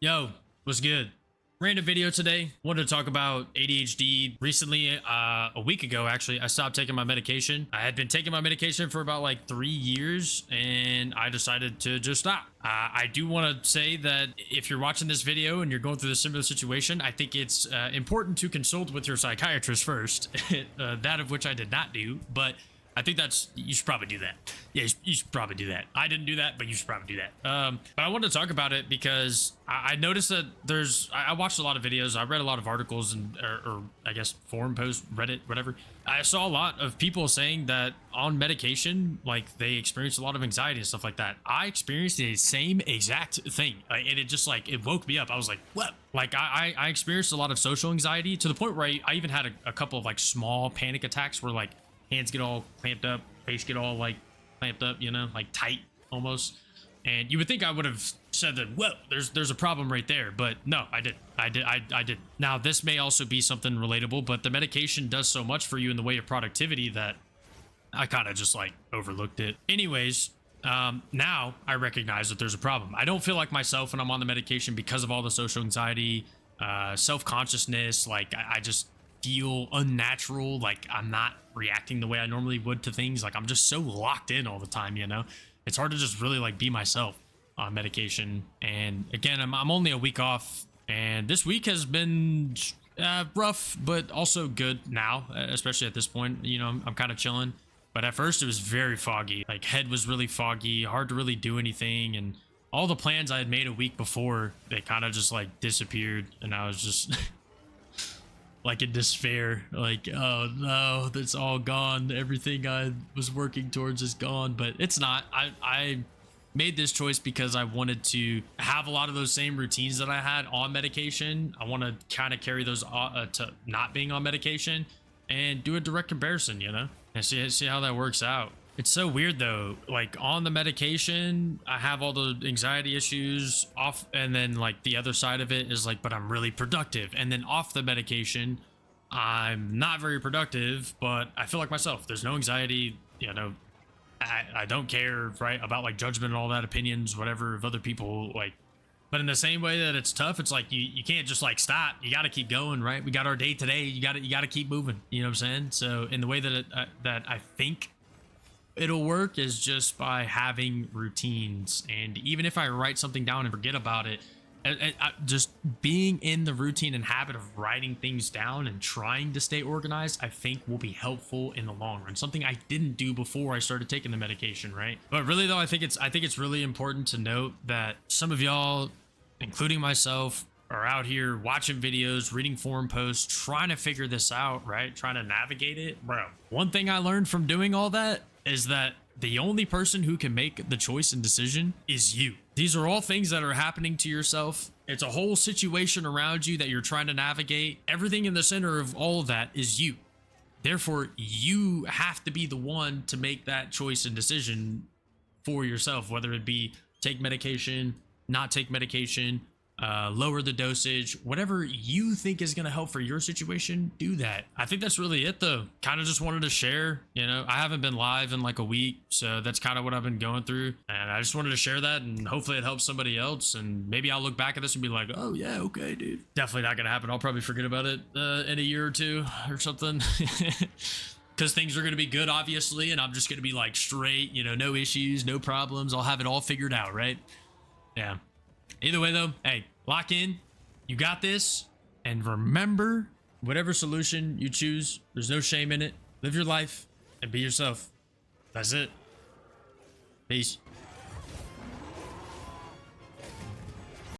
Yo, what's good? Random video today. Wanted to talk about ADHD. Recently, a week ago, actually, I stopped taking my medication. I had been taking my medication for about like 3 years, and I decided to just stop. I do want to say that if you're watching this video and you're going through a similar situation, I think it's important to consult with your psychiatrist first, that of which I did not do, but I think you should probably do that. Yeah, you should probably do that. I didn't do that, but you should probably do that. But I wanted to talk about it because I noticed that I watched a lot of videos. I read a lot of articles or I guess forum posts, Reddit, whatever. I saw a lot of people saying that on medication, like they experienced a lot of anxiety and stuff like that. I experienced the same exact thing. And it just like, it woke me up. I was like, what? Like I experienced a lot of social anxiety to the point where I even had a couple of like small panic attacks where like hands get all clamped up, face get all like clamped up, you know, like tight almost. And you would think I would have said that, well, there's a problem right there, but no, I did. Now this may also be something relatable, but the medication does so much for you in the way of productivity that I kind of just like overlooked it. Anyways, now I recognize that there's a problem. I don't feel like myself when I'm on the medication because of all the social anxiety, self-consciousness. Like I just feel unnatural, like I'm not reacting the way I normally would to things. Like I'm just so locked in all the time, you know. It's hard to just really like be myself on medication. And again, I'm only a week off, and this week has been rough but also good now, especially at this point. You know, I'm kind of chilling, but at first it was very foggy. Like head was really foggy, hard to really do anything, and all the plans I had made a week before, they kind of just like disappeared, and I was just like in despair, like, oh no, that's all gone. Everything I was working towards is gone. But it's not. I made this choice because I wanted to have a lot of those same routines that I had on medication. I want to kind of carry those to not being on medication and do a direct comparison, you know, and see how that works out. It's so weird though, like on the medication, I have all the anxiety issues off, and then like the other side of it is like, but I'm really productive. And then off the medication, I'm not very productive, but I feel like myself. There's no anxiety, you know, I don't care, right, about like judgment and all that, opinions, whatever of other people, like. But in the same way that it's tough, it's like you can't just like stop. You got to keep going, right? We got our day today. You got to keep moving. You know what I'm saying? So in the way that that I think it'll work is just by having routines. And even if I write something down and forget about it, just being in the routine and habit of writing things down and trying to stay organized, I think will be helpful in the long run. Something I didn't do before I started taking the medication, right? But really though, I think it's really important to note that some of y'all, including myself, are out here watching videos, reading forum posts, trying to figure this out, right? Trying to navigate it. Bro, one thing I learned from doing all that is that the only person who can make the choice and decision is you. These are all things that are happening to yourself. It's a whole situation around you that you're trying to navigate. Everything in the center of all of that is you. Therefore, you have to be the one to make that choice and decision for yourself, whether it be take medication, not take medication, lower the dosage, whatever you think is going to help for your situation, do that. I think that's really it though. Kind of just wanted to share, you know, I haven't been live in like a week, so that's kind of what I've been going through, and I just wanted to share that, and hopefully it helps somebody else, and maybe I'll look back at this and be like, oh yeah, okay dude. Definitely not gonna happen. I'll probably forget about it in a year or two or something. Because things are going to be good, obviously, and I'm just going to be like straight, you know, no issues, no problems. I'll have it all figured out, right? Yeah. Either way though, hey, lock in, you got this, and remember, whatever solution you choose, there's no shame in it. Live your life and be yourself. That's it. Peace.